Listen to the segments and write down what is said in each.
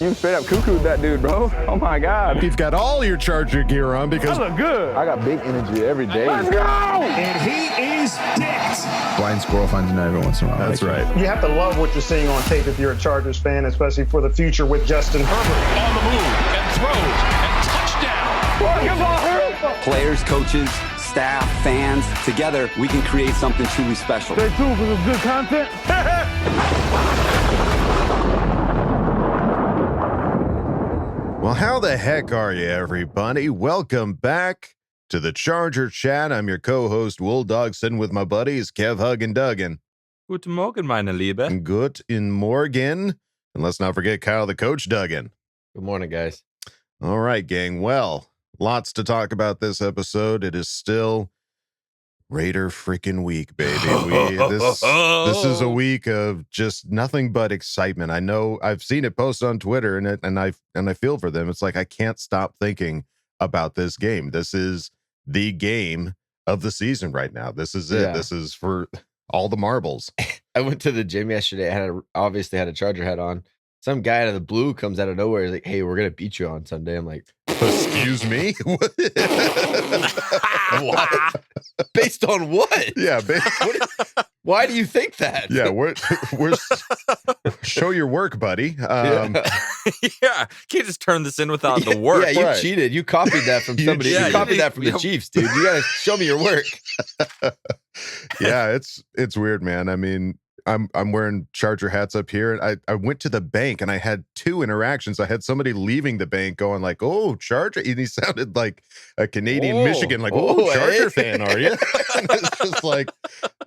You straight up cuckooed that dude, bro. Oh my God. You've got all your Charger gear on because I look good. I got big energy every day. Let's go! And he is dicked. Blind squirrel finds a nut every once in a while. That's right. You have to love what you're seeing on tape if you're a Chargers fan, especially for the future with Justin Herbert on the move and throws and touchdown. Players, coaches, staff, fans, together we can create something truly special. Stay tuned for some good content. Well, how the heck are you, everybody? Welcome back to the Charger Chat. I'm your co-host, Will Dogson, with my buddies, Kev, Hug, and Duggan. Guten Morgen, meine Liebe. Guten Morgen. And let's not forget Kyle, the coach, Duggan. Good morning, guys. All right, gang. Well, lots to talk about this episode. It is still Raider freaking week, baby. This is a week of just nothing but excitement. I know I've seen it posted on Twitter, and I feel for them. It's like I can't stop thinking about this game. This is the game of the season right now. This is it. Yeah. This is for all the marbles. I went to the gym yesterday. I obviously had a Charger hat on. Some guy out of the blue comes out of nowhere. He's like, "Hey, we're gonna beat you on Sunday." I'm like, "Excuse me? What? Based on what? Yeah. Why do you think that? Yeah, we're show your work, buddy. Yeah, can't just turn this in without the work. Yeah, you right. cheated. You copied that from somebody. You copied that from the Chiefs, dude. You gotta show me your work. Yeah, it's weird, man. I mean, I'm wearing Charger hats up here, and I went to the bank and I had two interactions. I had somebody leaving the bank going like, "Oh, Charger," and he sounded like a Canadian Michigan, like, "Oh, Charger fan, are you?" And it's just like,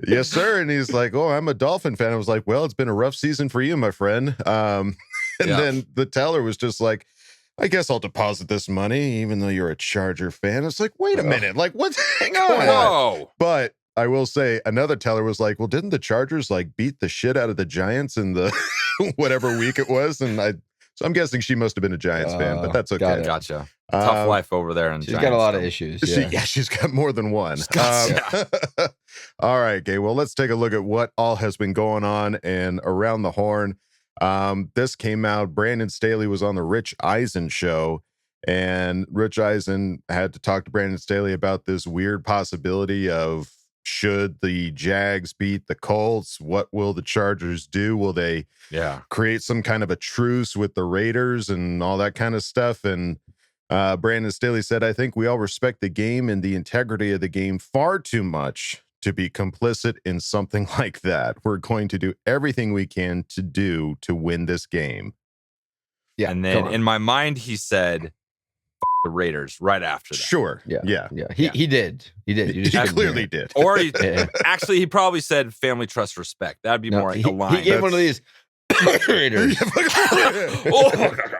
"Yes, sir." And he's like, "Oh, I'm a Dolphin fan." I was like, "Well, it's been a rough season for you, my friend." Then the teller was just like, "I guess I'll deposit this money, even though you're a Charger fan." It's like, wait a minute, like what's going on? But I will say another teller was like, "Well, didn't the Chargers like beat the shit out of the Giants in the whatever week it was?" And so I'm guessing she must have been a Giants fan, but that's okay. Gotcha. Tough life over there. She's got a lot of issues. Yeah. She's got more than one. All right, Gay. Well, let's take a look at what all has been going on and around the horn. This came out. Brandon Staley was on the Rich Eisen show, and Rich Eisen had to talk to Brandon Staley about this weird possibility of, should the Jags beat the Colts, what will the Chargers do? Will they create some kind of a truce with the Raiders and all that kind of stuff? And Brandon Staley said, "I think we all respect the game and the integrity of the game far too much to be complicit in something like that. We're going to do everything we can to win this game." Yeah. And then in my mind, he said, the Raiders right after that. Sure. Yeah. He did. You just clearly did. Or actually, he probably said family, trust, respect. That'd be more aligned. He gave one of these Raiders.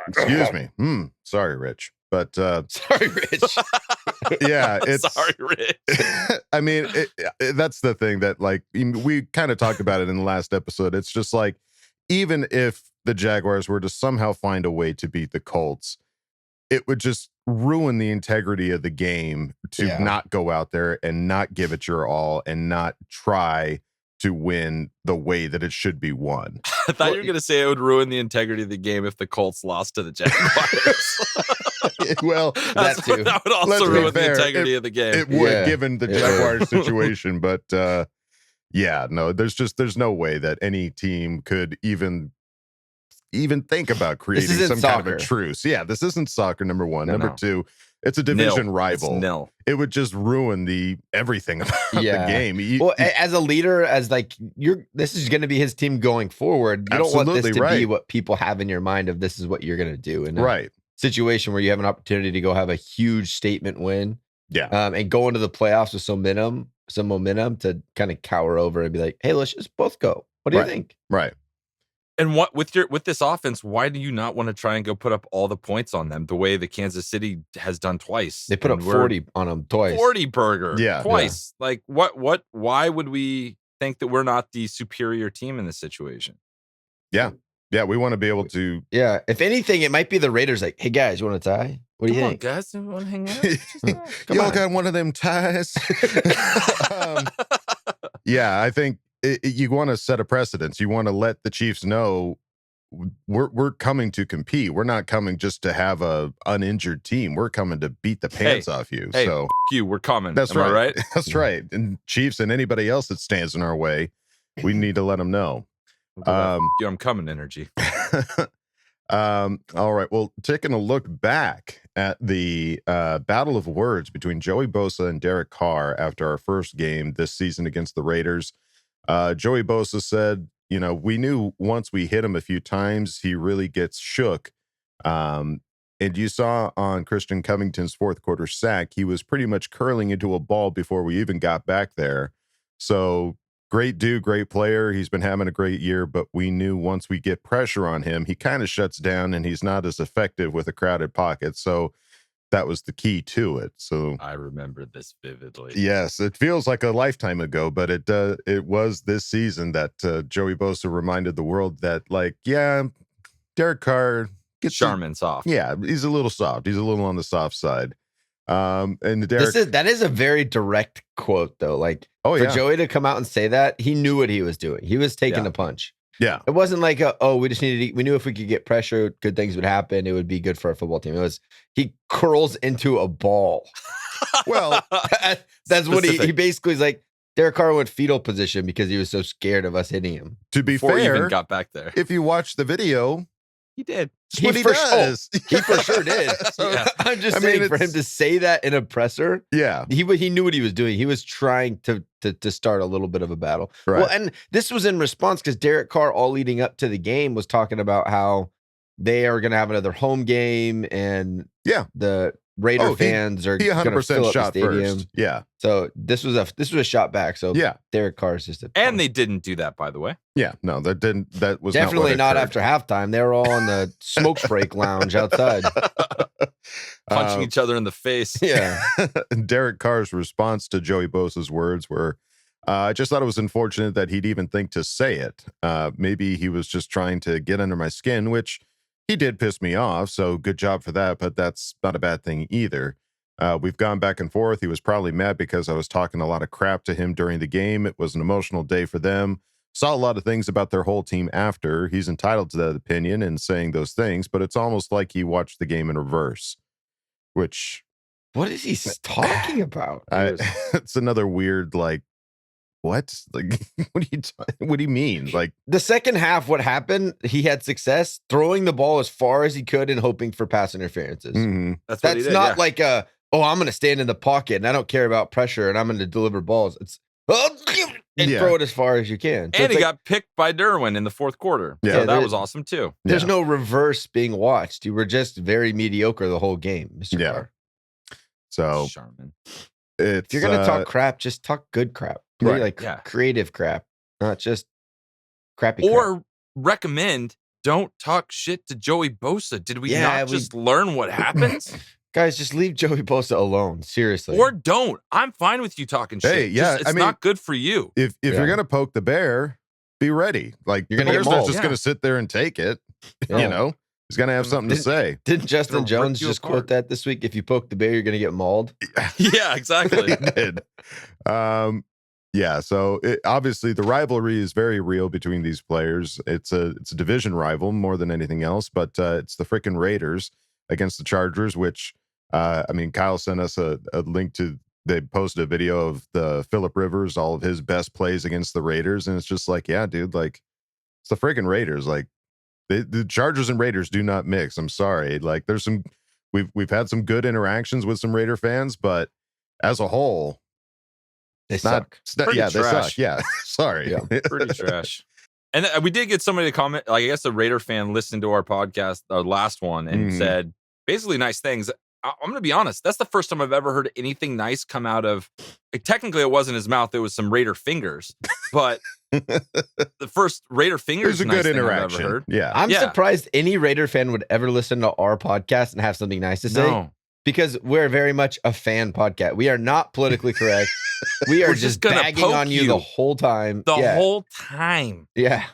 Excuse me. Sorry, Rich. But sorry, Rich. Yeah, it's sorry, Rich. I mean, that's the thing that, like, we kind of talked about it in the last episode. It's just like, even if the Jaguars were to somehow find a way to beat the Colts, it would just ruin the integrity of the game to not go out there and not give it your all and not try to win the way that it should be won. I thought you were going to say it would ruin the integrity of the game if the Colts lost to the Jaguars. Well, that would also ruin the integrity of the game. It would, given the Jaguars situation. But there's no way that any team could even think about creating some kind of a truce. Yeah, this isn't soccer, number one. Number two, it's a division rival. It would just ruin everything about the game. Well, as a leader, this is going to be his team going forward. You don't want this to be what people have in your mind of this is what you're going to do. And situation where you have an opportunity to go have a huge statement win. Yeah. And go into the playoffs with some momentum to kind of cower over and be like, "Hey, let's just both go. What do you think?" Right. And what with this offense, why do you not want to try and go put up all the points on them the way the Kansas City has done twice? They put up 40 on them twice. 40 burger twice. Yeah. Like why would we think that we're not the superior team in this situation? Yeah. Yeah, we want to be able to. Yeah. If anything, it might be the Raiders like, "Hey guys, you want to tie? What do you think?" Guys, you want to hang out? Y'all got one of them ties. Yeah, I think you want to set a precedence. You want to let the Chiefs know we're coming to compete. We're not coming just to have a uninjured team. We're coming to beat the pants off you. Hey, so you, we're coming. That's Am right. I right? That's right. And Chiefs and anybody else that stands in our way, we need to let them know. I'm coming energy. All right. Well, taking a look back at the battle of words between Joey Bosa and Derek Carr after our first game this season against the Raiders. Joey Bosa said, we knew once we hit him a few times, he really gets shook. And you saw on Christian Covington's fourth quarter sack, he was pretty much curling into a ball before we even got back there. So great dude, great player. He's been having a great year, but we knew once we get pressure on him, he kind of shuts down and he's not as effective with a crowded pocket. So that was the key to it. So I remember this vividly. Yes, it feels like a lifetime ago, but it was this season that Joey Bosa reminded the world that, Derek Carr gets Charmin's soft. Yeah, he's a little soft. He's a little on the soft side. And that is a very direct quote, though. For Joey to come out and say that, he knew what he was doing. He was taking a punch. Yeah. It wasn't like, we just needed we knew if we could get pressure, good things would happen. It would be good for our football team. It was, he curls into a ball. Well, that's what he basically is like. Derek Carr went fetal position because he was so scared of us hitting him. To be Before fair, he even got back there. If you watch the video, he did. He does. He for sure did. I'm just saying, for him to say that in a presser, he knew what he was doing. He was trying to start a little bit of a battle. Right. Well, and this was in response because Derek Carr, all leading up to the game, was talking about how they are going to have another home game, and the Raider fans are 100% shot first. Yeah. So this was a shot back. So Derek Carr is just and they didn't do that, by the way. Yeah, no, that was definitely not after halftime. They were all on the smoke break lounge outside, punching each other in the face. Yeah. Derek Carr's response to Joey Bosa's words were, I just thought it was unfortunate that he'd even think to say it. Maybe he was just trying to get under my skin, which he did piss me off, so good job for that, but that's not a bad thing either. We've gone back and forth. He was probably mad because I was talking a lot of crap to him during the game. It was an emotional day for them. Saw a lot of things about their whole team after. He's entitled to that opinion and saying those things, but it's almost like he watched the game in reverse, which... What is he talking about? It's another weird, what? What do you mean? The second half, what happened? He had success throwing the ball as far as he could and hoping for pass interferences. Mm-hmm. That's not like I'm going to stand in the pocket and I don't care about pressure and I'm going to deliver balls. It's throw it as far as you can. So and he got picked by Derwin in the fourth quarter. Yeah, so that was awesome too. There's no reverse being watched. You were just very mediocre the whole game, Mr. Carr. So Charmin. If you're going to talk crap, just talk good crap. Right. Creative crap, not just crappy or crap. Recommend don't talk shit to Joey Bosa. Did we not just learn what happens? Guys, just leave Joey Bosa alone. Seriously. Or don't. I'm fine with you talking shit. Hey, yeah. It's not good for you. If you're going to poke the bear, be ready. You're going to get not just going to sit there and take it. Yeah. He's going to have something to say. Didn't Justin Jones just quote that this week? If you poke the bear, you're going to get mauled. Yeah, exactly. He did. So obviously the rivalry is very real between these players. It's a division rival more than anything else, but it's the freaking Raiders against the Chargers, which, Kyle sent us a link to, they posted a video of the Phillip Rivers, all of his best plays against the Raiders. And it's just dude, it's the freaking Raiders. The Chargers and Raiders do not mix. I'm sorry. There's we've had some good interactions with some Raider fans, but as a whole, they suck. They suck. Yeah, sorry. Yeah. Pretty trash. And we did get somebody to comment. I guess a Raider fan listened to our podcast, our last one, and said basically nice things. I'm going to be honest. That's the first time I've ever heard anything nice come out of. Technically, it wasn't his mouth. It was some Raider fingers, but. The first Raider fingers. It was a good interaction. I've ever heard. Yeah, I'm surprised any Raider fan would ever listen to our podcast and have something nice to say. Because we're very much a fan podcast. We are not politically correct. We are just bagging on you the whole time. The whole time. Yeah.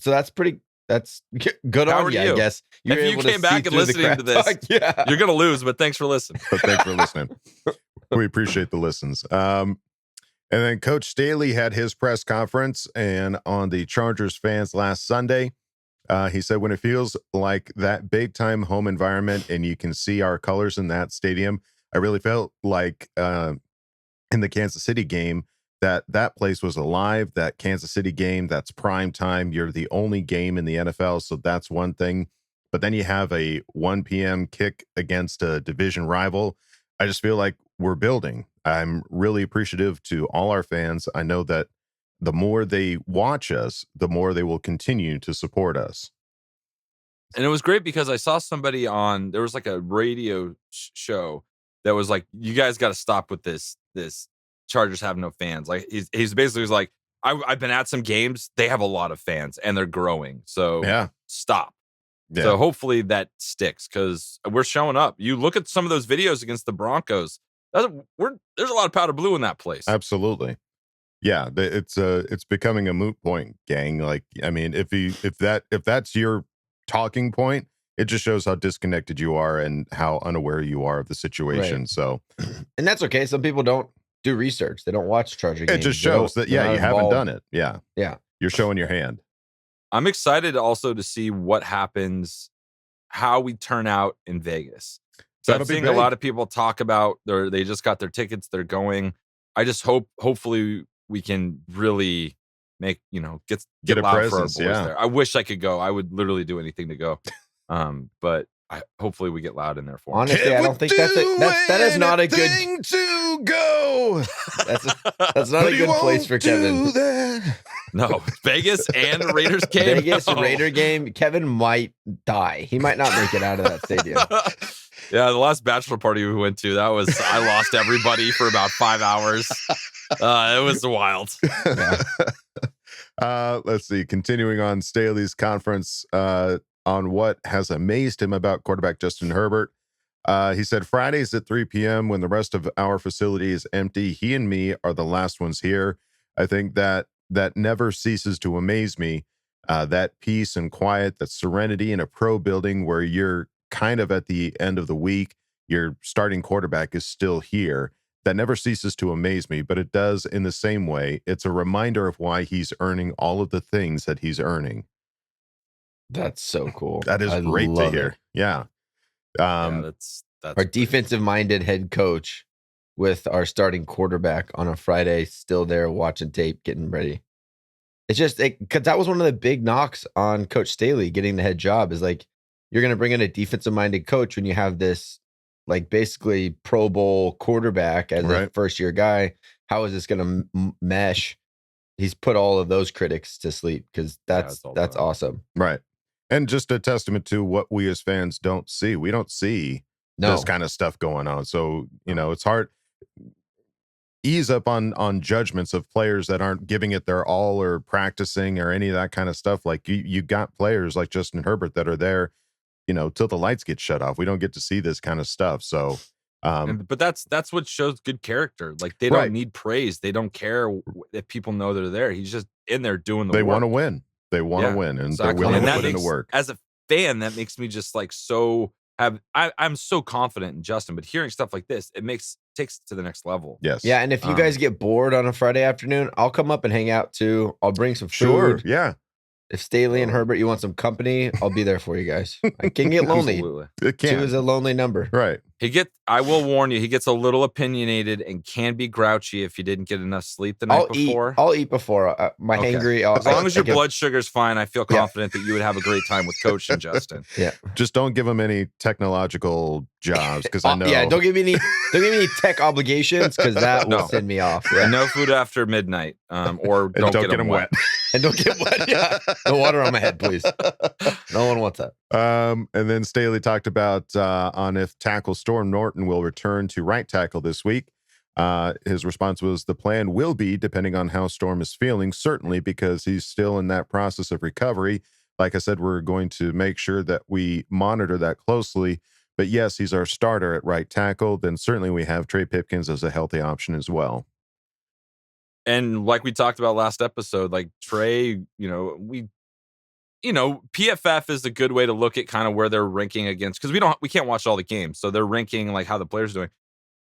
So that's good on you, I guess. If you came back and listening to this, you're gonna lose. But thanks for listening. But thanks for listening. We appreciate the listens. And then Coach Staley had his press conference, and on the Chargers fans last Sunday, He said, when it feels like that big time home environment and you can see our colors in that stadium, I really felt like in the Kansas City game that place was alive. That Kansas City game, that's prime time. You're the only game in the NFL, so that's one thing. But then you have a 1 p.m. kick against a division rival. I just feel like we're building. I'm really appreciative to all our fans. I know that the more they watch us, the more they will continue to support us. And it was great because I saw somebody there was like a radio show that was like, you guys got to stop with this Chargers have no fans. Like he's basically was like, I've been at some games. They have a lot of fans and they're growing. So stop. Yeah. So hopefully that sticks because we're showing up. You look at some of those videos against the Broncos. There's a lot of powder blue in that place. Absolutely. Yeah, it's becoming a moot point, gang. Like, I mean, if that's your talking point, it just shows how disconnected you are and how unaware you are of the situation. Right. So, and that's okay. Some people don't do research. They don't watch Charger games. It just shows that you haven't done it. Yeah. You're showing your hand. I'm excited also to see what happens, how we turn out in Vegas. So I'm seeing a lot of people talk about they just got their tickets, they're going. I just hopefully we can really make, get loud for our boys there. I wish I could go. I would literally do anything to go. But hopefully we get loud in there for them. Honestly, I don't think that is not a good thing to go. That's not a good place for Kevin. No, Vegas and Raiders game. Raider game. Kevin might die. He might not make it out of that stadium. Yeah, the last bachelor party we went to, I lost everybody for about 5 hours. It was wild. Yeah. Let's see. Continuing on Staley's conference on what has amazed him about quarterback Justin Herbert. He said, Fridays at 3 p.m. when the rest of our facility is empty, he and me are the last ones here. I think that never ceases to amaze me. That peace and quiet, that serenity in a pro building where you're kind of at the end of the week, your starting quarterback is still here. That never ceases to amaze me, but it does in the same way. It's a reminder of why he's earning all of the things that he's earning. That's so cool. That is great to hear. Yeah. That's our defensive-minded head coach with our starting quarterback on a Friday, still there watching tape, getting ready. It's just because that was one of the big knocks on Coach Staley getting the head job is like, you're going to bring in a defensive-minded coach when you have this, like, basically Pro Bowl quarterback as a first-year guy. How is this going to mesh? He's put all of those critics to sleep because that's awesome. Right. And just a testament to what we as fans don't see. We don't see this kind of stuff going on. So, it's hard. Ease up on judgments of players that aren't giving it their all or practicing or any of that kind of stuff. Like you got players like Justin Herbert that are there, till the lights get shut off. We don't get to see this kind of stuff. So, but that's what shows good character. Like they don't need praise. They don't care if people know they're there. He's just in there doing the work. They want to win. They want to win, and they're willing to put in the work. As a fan, that makes me just like I'm so confident in Justin, but hearing stuff like this, takes it to the next level. Yes. Yeah, and if you guys get bored on a Friday afternoon, I'll come up and hang out too. I'll bring some food. Sure, yeah. If Staley and Herbert, you want some company, I'll be there for you guys. I can get lonely. It can. 2 is a lonely number. Right. I will warn you, he gets a little opinionated and can be grouchy if you didn't get enough sleep the night before. I'll eat before. Hangry. As long as your blood sugar's fine, I feel confident that you would have a great time with Coach and Justin. Yeah. Just don't give him any technological jobs because I know. Yeah, don't give me any tech obligations because that will send me off. Yeah. And no food after midnight, or don't get him wet. And don't get wet. Yeah. No water on my head, please. No one wants that. And then Staley talked about on if tackle Storm Norton will return to right tackle this week. His response was, the plan will be, depending on how Storm is feeling, certainly because he's still in that process of recovery. Like I said, we're going to make sure that we monitor that closely. But yes, he's our starter at right tackle. Then certainly we have Trey Pipkins as a healthy option as well. And like we talked about last episode, like Trey, PFF is a good way to look at kind of where they're ranking against, because we can't watch all the games, so they're ranking like how the players are doing.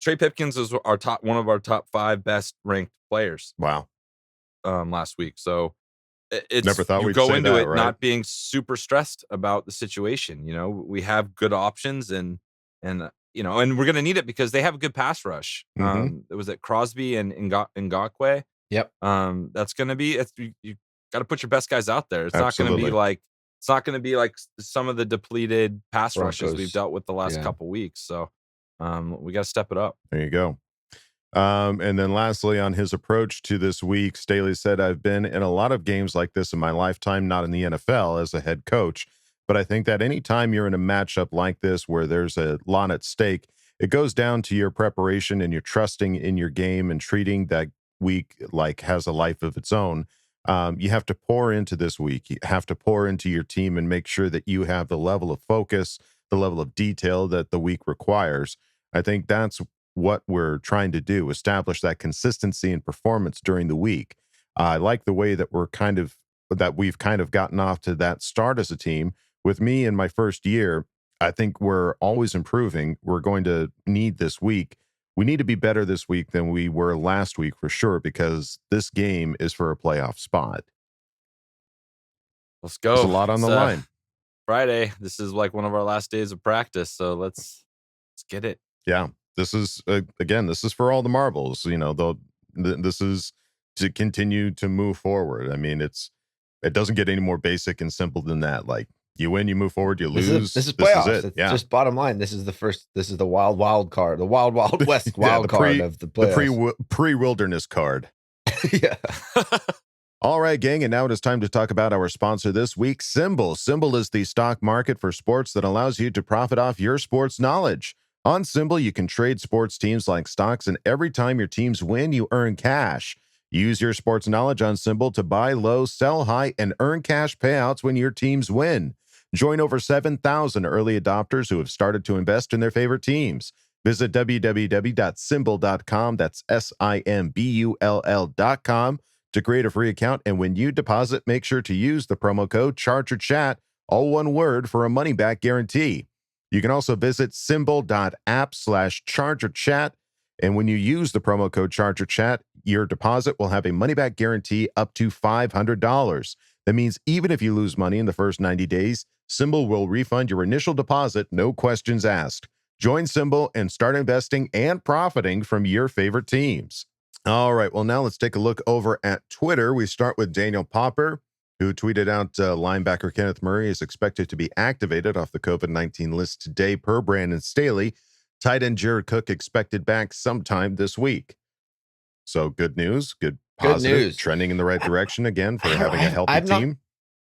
Trey Pipkins is one of our top 5 best ranked players. Wow. Last week, so it's never thought you we'd go say into that, it right? not being super stressed about the situation. We have good options and and we're going to need it because they have a good pass rush. It was at Crosby and Ngakoue. Yep. That's going to be you got to put your best guys out there. It's Absolutely. not going to be like some of the depleted pass Broncos. rushes we've dealt with the last couple weeks. So we got to step it up. There you go. And then lastly, on his approach to this week, Staley said, I've been in a lot of games like this in my lifetime, not in the NFL as a head coach. But I think that anytime you're in a matchup like this where there's a lot at stake, it goes down to your preparation and your trusting in your game and treating that week like has a life of its own. You have to pour into this week. You have to pour into your team and make sure that you have the level of focus, the level of detail that the week requires. I think that's what we're trying to do, establish that consistency and performance during the week. I like the way that we've kind of gotten off to that start as a team. With me in my first year, I think we're always improving. We're going to need this week. We need to be better this week than we were last week for sure, because this game is for a playoff spot. Let's go. There's a lot on the line. Friday. This is like one of our last days of practice. So let's get it. Yeah. This is, again, this is for all the marbles. This is to continue to move forward. I mean, it doesn't get any more basic and simple than that. Like, you win, you move forward, you lose. This is playoffs. This is it. It's just bottom line. This is the wild card, the wild west wild card of the playoffs. The pre-wilderness card. Yeah. All right, gang, and now it is time to talk about our sponsor this week, Symbol. Symbol is the stock market for sports that allows you to profit off your sports knowledge. On Symbol, you can trade sports teams like stocks, and every time your teams win, you earn cash. Use your sports knowledge on Symbol to buy low, sell high, and earn cash payouts when your teams win. Join over 7,000 early adopters who have started to invest in their favorite teams. Visit www.symbol.com, that's SIMBULL.com, to create a free account, and when you deposit, make sure to use the promo code ChargerChat, all one word, for a money-back guarantee. You can also visit symbol.app/ChargerChat, and when you use the promo code ChargerChat, your deposit will have a money-back guarantee up to $500. That means even if you lose money in the first 90 days, Symbol will refund your initial deposit, no questions asked. Join Symbol and start investing and profiting from your favorite teams. All right, well, now let's take a look over at Twitter. We start with Daniel Popper, who tweeted out linebacker Kenneth Murray is expected to be activated off the COVID-19 list today per Brandon Staley. Tight end Jared Cook expected back sometime this week. So good news, good positive, news. Trending in the right direction again for having a healthy team.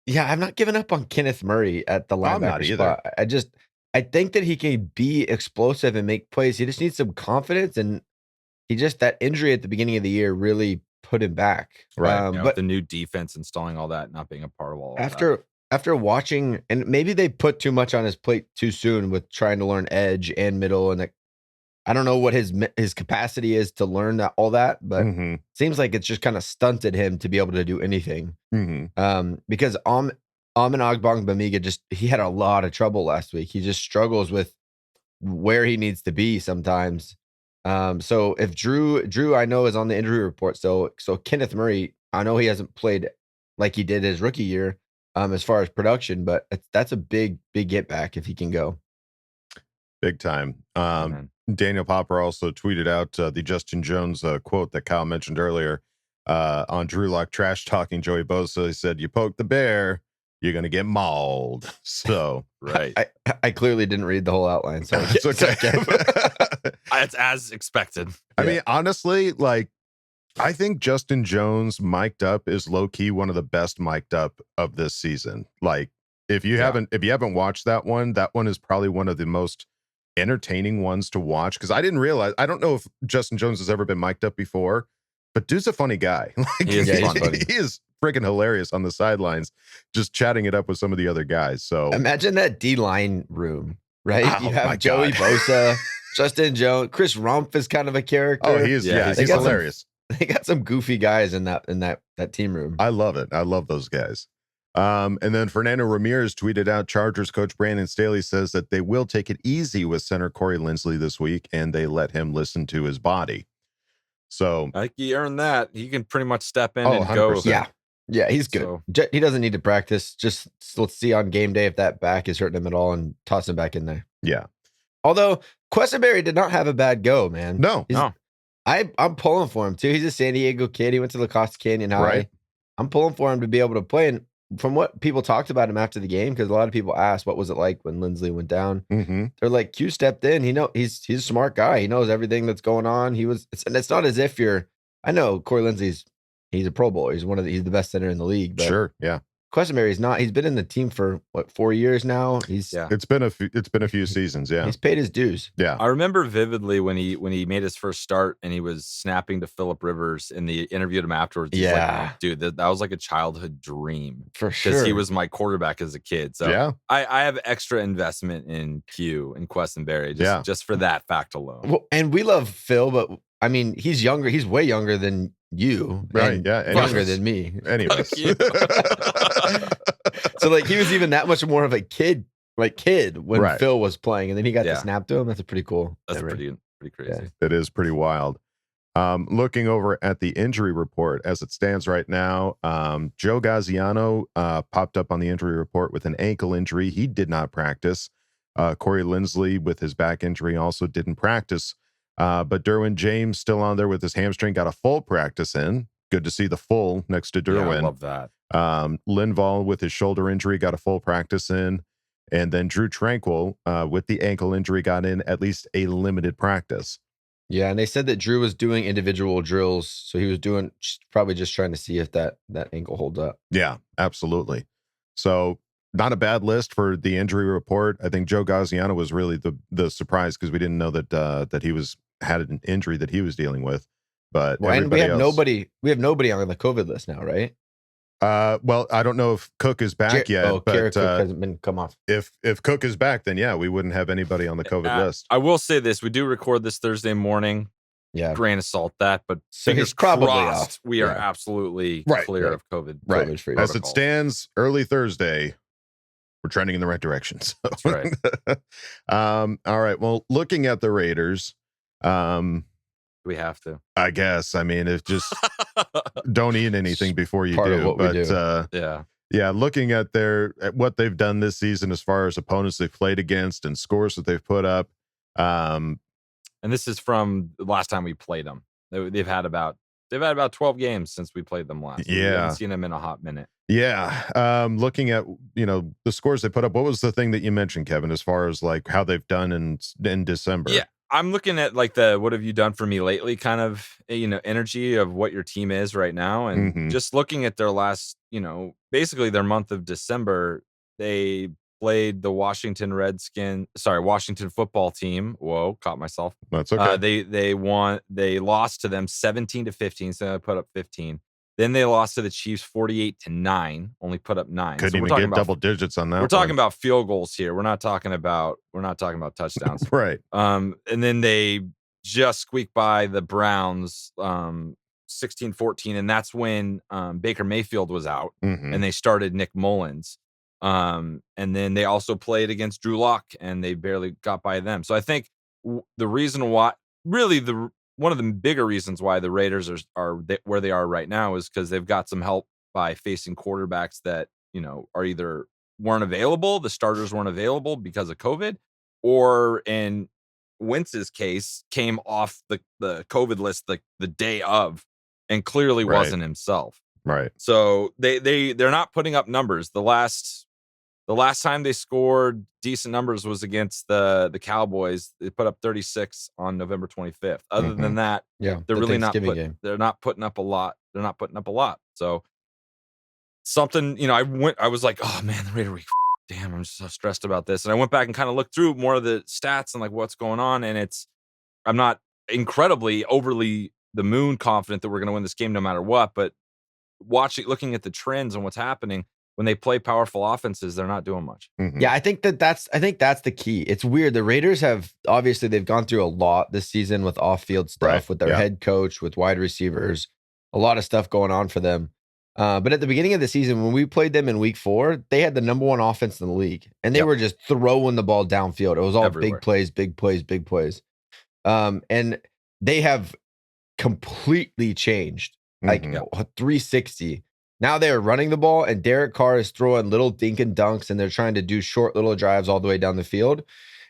I've not given up on Kenneth Murray at the linebacker spot. I think that he can be explosive and make plays. He just needs some confidence, and that injury at the beginning of the year really put him back. Right. But the new defense, installing all that, not being a part of all after watching, and maybe they put too much on his plate too soon with trying to learn edge and middle, and I don't know what his capacity is to learn all that, but seems like it's just kind of stunted him to be able to do anything. Because Amin Ogbongbemiga he had a lot of trouble last week. He just struggles with where he needs to be sometimes. So if Drew I know is on the injury report, so Kenneth Murray, I know he hasn't played like he did his rookie year as far as production, but that's a big get back if he can go. Big time. Daniel Popper also tweeted out the Justin Jones quote that Kyle mentioned earlier on Drew Lock trash talking Joey Bosa. He said, "You poke the bear, you're going to get mauled." So, right. I clearly didn't read the whole outline, so it's okay. It's as expected. I mean, honestly, I think Justin Jones mic'd up is low key one of the best mic'd up of this season. If you haven't watched that one is probably one of the most entertaining ones to watch, because I didn't realize, I don't know if Justin Jones has ever been mic'd up before, but dude's a funny guy. He is freaking hilarious on the sidelines, just chatting it up with some of the other guys. So imagine that D-line room, right? Oh, you have Joey Bosa, Justin Jones, Chris Rumpf is kind of a character. Oh, he's hilarious. They got some goofy guys in that team room. I love it. I love those guys. And then Fernando Ramirez tweeted out, Chargers coach Brandon Staley says that they will take it easy with center Corey Linsley this week, and they let him listen to his body. So I think he earned that. He can pretty much step in and 100%. go. Yeah. Yeah, he's good. So, he doesn't need to practice. Just let's see on game day if that back is hurting him at all and toss him back in there. Yeah. Although Quessenberry did not have a bad go, man. No. I'm pulling for him too. He's a San Diego kid. He went to La Costa Canyon High. Right. I'm pulling for him to be able to play. And from what people talked about him after the game, because a lot of people asked, what was it like when Lindsley went down? Mm-hmm. They're like, Q stepped in. He's a smart guy. He knows everything that's going on. It's not as if I know Corey Lindsey's, he's a Pro Bowler. He's the best center in the league. But sure. Yeah. Quessenberry's not. He's been in the team for 4 years now. It's been a few seasons. Yeah. He's paid his dues. Yeah. I remember vividly when he made his first start and he was snapping to Phillip Rivers and they interviewed him afterwards. He's like, dude, that was like a childhood dream for sure. Because he was my quarterback as a kid. So yeah. I have extra investment in Q and Quessenberry just for that fact alone. Well, and we love Phil, but I mean, he's younger. He's way younger than you. Right. Yeah. Younger than me. Anyways. So like he was even that much more of a kid when Phil was playing, and then he got to snap to him. That's pretty cool. That's pretty crazy. Yeah. It is pretty wild. Looking over at the injury report as it stands right now, Joe Gaziano popped up on the injury report with an ankle injury. He did not practice. Corey Linsley with his back injury also didn't practice. But Derwin James still on there with his hamstring, got a full practice in. Good to see the full next to Derwin. Yeah, I love that. Linval with his shoulder injury got a full practice in. And then Drew Tranquil with the ankle injury got in at least a limited practice. Yeah, and they said that Drew was doing individual drills. So he was probably just trying to see if that ankle holds up. Yeah, absolutely. So not a bad list for the injury report. I think Joe Gaziano was really the surprise because we didn't know that he had an injury that he was dealing with. But and we have nobody on the COVID list now, right? Well, I don't know if Cook is back yet. But Cook hasn't been come off. If Cook is back, then yeah, we wouldn't have anybody on the COVID list. I will say this: we do record this Thursday morning. Yeah, grain of salt that, but so fingers probably crossed, off. We are absolutely clear of COVID. Right. COVID free. As it stands, early Thursday, we're trending in the right direction. So. That's right. All right. Well, looking at the Raiders, we have to. I guess. I mean, it's just don't eat anything before you do. But yeah. Looking at what they've done this season as far as opponents they've played against and scores that they've put up. And this is from the last time we played them. They've had about 12 games since we played them last. Yeah, we haven't seen them in a hot minute. Yeah. Looking at the scores they put up. What was the thing that you mentioned, Kevin, as far as like how they've done in December? Yeah. I'm looking at like the what have you done for me lately kind of energy of what your team is right now, and just looking at their last basically their month of December, they played the Washington football team. Whoa, caught myself. That's okay. They lost to them 17-15, so they put up 15. Then they lost to the Chiefs 48-9, only put up 9. Couldn't even get double digits on that. We're talking about field goals here. We're not talking about touchdowns. Right. And then they just squeaked by the Browns 16-14, and that's when Baker Mayfield was out and they started Nick Mullins. And then they also played against Drew Lock and they barely got by them. So I think the reason why one of the bigger reasons why the Raiders are where they are right now is because they've got some help by facing quarterbacks that, are either weren't available, the starters weren't available because of COVID, or in Wentz's case, came off the COVID list the day of and clearly wasn't himself. Right. So they're not putting up numbers. The last time they scored decent numbers was against the Cowboys. They put up 36 on November 25th. Other than that, they're really not. They're not putting up a lot. They're not putting up a lot. So something, I was like, oh man, the Raiders. Damn, I'm just so stressed about this. And I went back and kind of looked through more of the stats and like what's going on. And I'm not incredibly overly the moon confident that we're going to win this game no matter what. But looking at the trends and what's happening. When they play powerful offenses, they're not doing much. Yeah, I think that's the key. It's weird. The Raiders they've gone through a lot this season with off-field stuff, with their head coach, with wide receivers, a lot of stuff going on for them. But at the beginning of the season, when we played them in week 4, they had the number 1 offense in the league, and they were just throwing the ball downfield. It was all everywhere. Big plays. And they have completely changed, 360. Now they're running the ball, and Derek Carr is throwing little dink and dunks, and they're trying to do short little drives all the way down the field.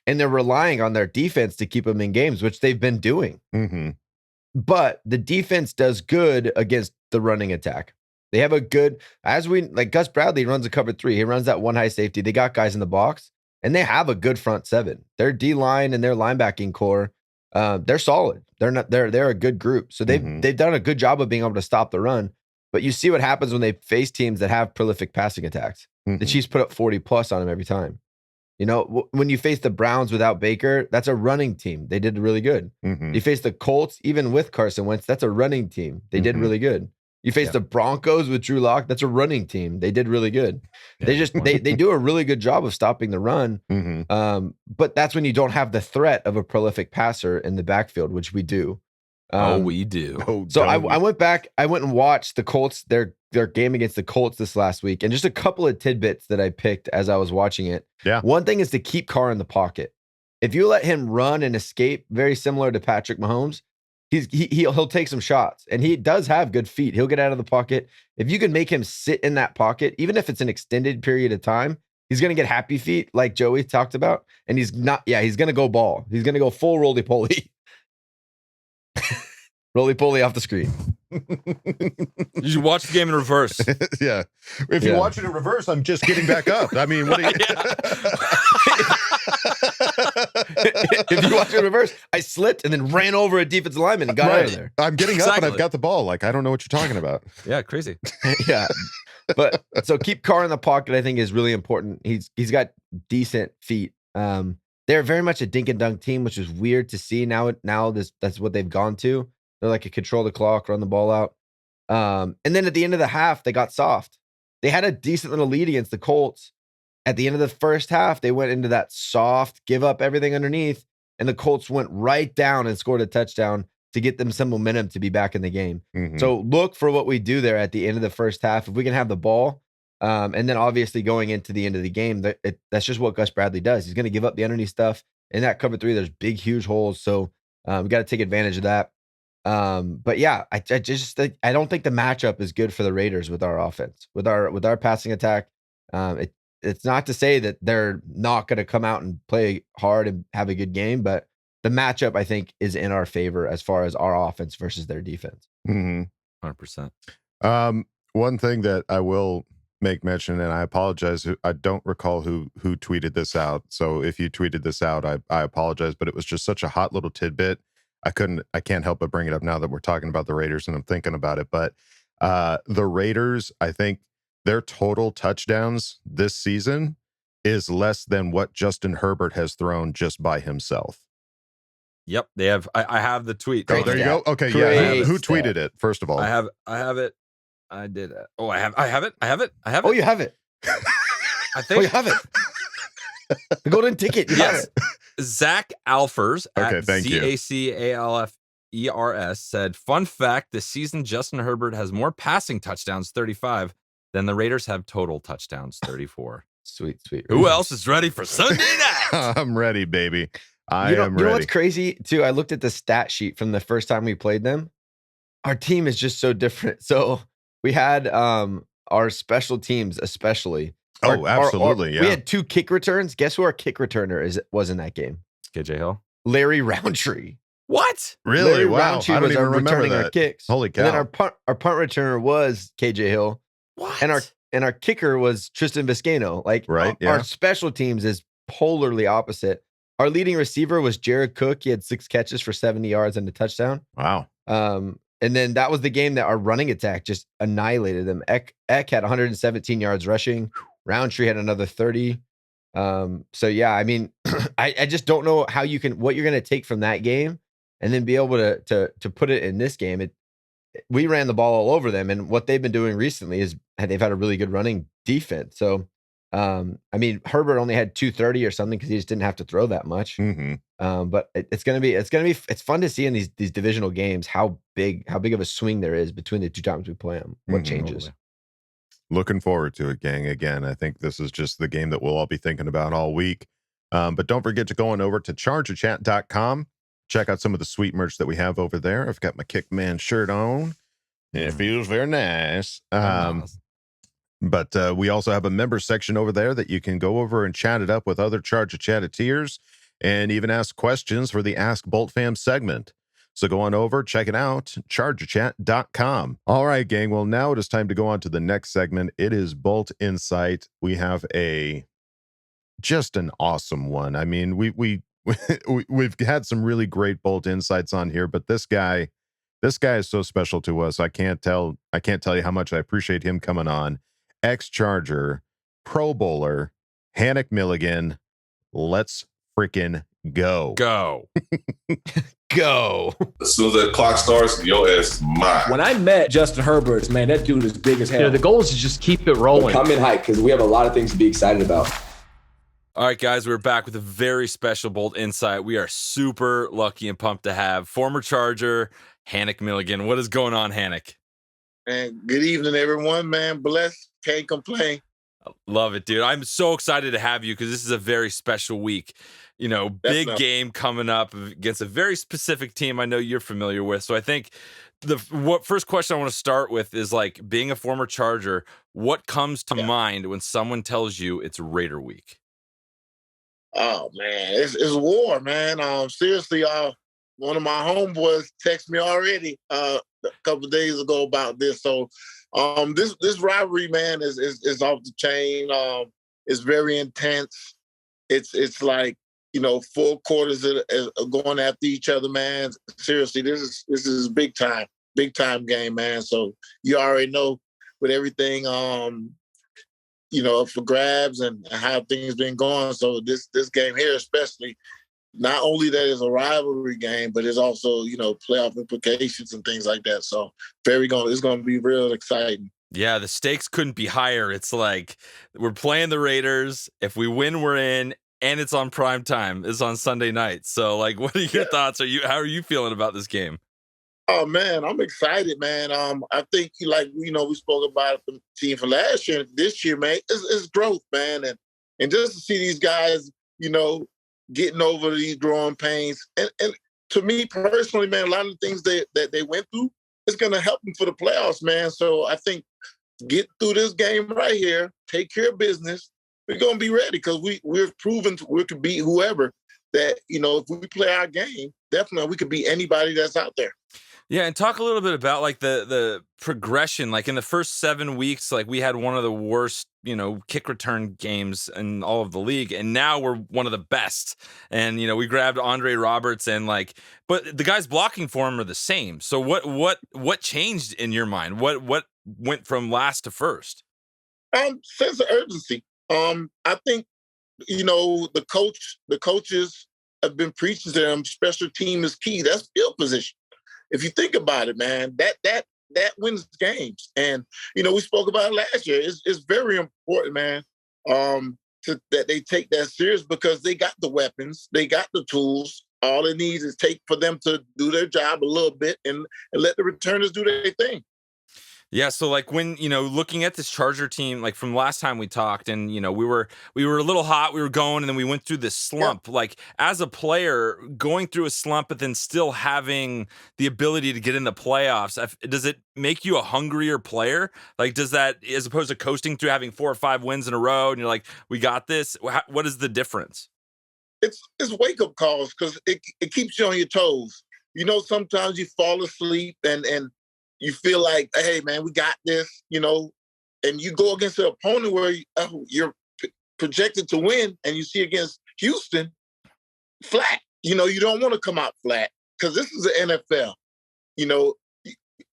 And they're relying on their defense to keep them in games, which they've been doing. Mm-hmm. But the defense does good against the running attack. They have a good, Gus Bradley runs a cover 3. He runs that one high safety. They got guys in the box, and they have a good front 7. Their D-line and their linebacking core, they're solid. They're a good group. So they've done a good job of being able to stop the run. But you see what happens when they face teams that have prolific passing attacks. Mm-hmm. The Chiefs put up 40 plus on them every time. You know, when you face the Browns without Baker, that's a running team. They did really good. Mm-hmm. You face the Colts, even with Carson Wentz, that's a running team. They did really good. You face the Broncos with Drew Lock, that's a running team. They did really good. Yeah, they do a really good job of stopping the run. Mm-hmm. But that's when you don't have the threat of a prolific passer in the backfield, which we do. We do. So I went back. I went and watched the Colts, their game against the Colts this last week, and just a couple of tidbits that I picked as I was watching it. Yeah. One thing is to keep Carr in the pocket. If you let him run and escape, very similar to Patrick Mahomes, he'll take some shots, and he does have good feet. He'll get out of the pocket. If you can make him sit in that pocket, even if it's an extended period of time, he's going to get happy feet, like Joey talked about, and he's going to go ball. He's going to go full roly-poly. Roly-poly off the screen. You should watch the game in reverse. Yeah. If you watch it in reverse, I'm just getting back up. I mean, what do you... If you watch it in reverse, I slipped and then ran over a defensive lineman and got out of there. I'm getting up and I've got the ball. Like, I don't know what you're talking about. Yeah, crazy. Yeah. But so keep Carr in the pocket, I think, is really important. He's got decent feet. They're very much a dink and dunk team, which is weird to see now. That's what they've gone to. They're like a control the clock, run the ball out. And then at the end of the half, they got soft. They had a decent little lead against the Colts. At the end of the first half, they went into that soft, give up everything underneath, and the Colts went right down and scored a touchdown to get them some momentum to be back in the game. Mm-hmm. So look for what we do there at the end of the first half. If we can have the ball, and then obviously going into the end of the game, that's just what Gus Bradley does. He's going to give up the underneath stuff. In that cover 3, there's big, huge holes. So we got to take advantage of that. But yeah, I don't think the matchup is good for the Raiders with our offense, with our passing attack. It's not to say that they're not going to come out and play hard and have a good game, but the matchup, I think, is in our favor as far as our offense versus their defense. 100%. One thing that I will make mention, and I apologize, I don't recall who tweeted this out. So if you tweeted this out, I apologize, but it was just such a hot little tidbit. I can't help but bring it up now that we're talking about the Raiders and I'm thinking about it. But the Raiders, I think their total touchdowns this season is less than what Justin Herbert has thrown just by himself. Yep, they have. I have the tweet. Oh, there you go. Okay, yeah. Who tweeted it? First of all, I have it. I did it. Oh, I have it. Oh, you have it. I think you have it. The golden ticket. You have it. Zach Alfers at thank you. ZACALFERS said, "Fun fact: this season, Justin Herbert has more passing touchdowns, 35, than the Raiders have total touchdowns, 34." Sweet. Who else is ready for Sunday night? I'm ready, baby. I am ready. You know what's crazy too? I looked at the stat sheet from the first time we played them. Our team is just so different. So we had our special teams, especially. Absolutely. Yeah. We had 2 kick returns. Guess who our kick returner was in that game? KJ Hill. Larry Roundtree. What? Really? Larry wow. Roundtree was our returning our kicks. Holy cow. And then our punt returner was KJ Hill. What? And our kicker was Tristan Vizcaino. Like, right, our special teams is polarly opposite. Our leading receiver was Jared Cook. He had 6 catches for 70 yards and a touchdown. Wow. And then that was the game that our running attack just annihilated them. Eck had 117 yards rushing. Roundtree had another 30. So yeah, I mean, I just don't know what you're going to take from that game and then be able to put it in this game. We ran the ball all over them, and what they've been doing recently is they've had a really good running defense. So, I mean, Herbert only had 230 or something because he just didn't have to throw that much. Mm-hmm. But it's fun to see in these divisional games how big of a swing there is between the 2 times we play them. What changes? Looking forward to it, gang. Again, I think this is just the game that we'll all be thinking about all week. But don't forget to go on over to chargerchat.com. Check out some of the sweet merch that we have over there. I've got my Kickman shirt on. It feels very nice. But we also have a member section over there that you can go over and chat it up with other Charger Chatteteers and even ask questions for the Ask Bolt Fam segment. So go on over, check it out, chargerchat.com. All right, gang. Well, now it is time to go on to the next segment. It is Bolt Insight. We have just an awesome one. I mean, we've had some really great Bolt Insights on here, but this guy is so special to us. I can't tell you how much I appreciate him coming on. Ex-Charger, Pro Bowler, Hanik Milligan. Let's freaking go. Go. Go. As soon as that clock starts, your ass is mine. When I met Justin Herbert, man, that dude is big as hell. You know, the goal is to just keep it rolling. Come in hype because we have a lot of things to be excited about. All right, guys, we're back with a very special Bolt Insight. We are super lucky and pumped to have former Charger, Hanik Milligan. What is going on, Hanik? Man, good evening, everyone, man. Blessed. Can't complain. Love it, dude. I'm so excited to have you because this is a very special week. You know, big game coming up against a very specific team I know you're familiar with. So I think first question I want to start with is, like, being a former Charger, what comes to mind when someone tells you it's Raider week? Oh, man, it's war, man. Seriously, one of my homeboys texted me already a couple of days ago about this. So this rivalry, man, is off the chain. It's very intense. It's like, you know, 4 quarters of going after each other, man. Seriously, this is big time game, man. So you already know with everything, you know, up for grabs and how things been going. So this game here, especially, not only that it's a rivalry game, but it's also, you know, playoff implications and things like that. So it's going to be real exciting. Yeah, the stakes couldn't be higher. It's like we're playing the Raiders. If we win, we're in, and it's on prime time. It's on Sunday night. So, like, what are your thoughts? How are you feeling about this game? Oh, man, I'm excited, man. I think, like, you know, we spoke about the team for last year. This year, man, it's growth, man. And just to see these guys, you know, getting over these growing pains. And to me personally, man, a lot of the things that they went through is going to help them for the playoffs, man. So I think get through this game right here, take care of business. We're going to be ready because we've proven we could beat whoever. That, you know, if we play our game, definitely we could beat anybody that's out there. Yeah, and talk a little bit about, like, the progression. Like, in the first 7 weeks, like, we had one of the worst, you know, kick return games in all of the league, and now we're one of the best. And, you know, we grabbed Andre Roberts, and, like, but the guys blocking for him are the same. So what changed in your mind? What went from last to first? Sense of urgency. I think, you know, the coaches have been preaching to them. Special team is key. That's field position. If you think about it, man, that wins games. And, you know, we spoke about it last year. It's very important, man, that they take that serious because they got the weapons, they got the tools. All it needs is for them to do their job a little bit and let the returners do their thing. Yeah, so, like, when, you know, looking at this Charger team, like, from last time we talked, and, you know, we were a little hot, we were going, and then we went through this slump. Yeah. Like, as a player, going through a slump, but then still having the ability to get in the playoffs, does it make you a hungrier player? Like, does that, as opposed to coasting through having 4 or 5 wins in a row, and you're like, we got this? What is the difference? It's wake-up calls because it keeps you on your toes. You know, sometimes you fall asleep and you feel like, hey, man, we got this, you know, and you go against an opponent where you're projected to win, and you see against Houston, flat. You know, you don't want to come out flat because this is the NFL. You know,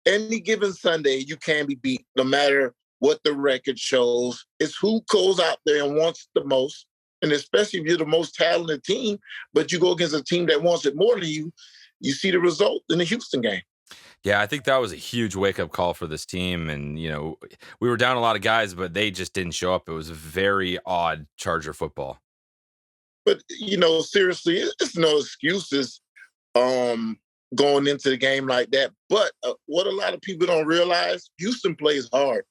any given Sunday, you can be beat no matter what the record shows. It's who goes out there and wants the most, and especially if you're the most talented team, but you go against a team that wants it more than you, you see the result in the Houston game. Yeah, I think that was a huge wake-up call for this team. And, you know, we were down a lot of guys, but they just didn't show up. It was very odd Charger football. But, you know, seriously, it's no excuses going into the game like that. But what a lot of people don't realize, Houston plays hard.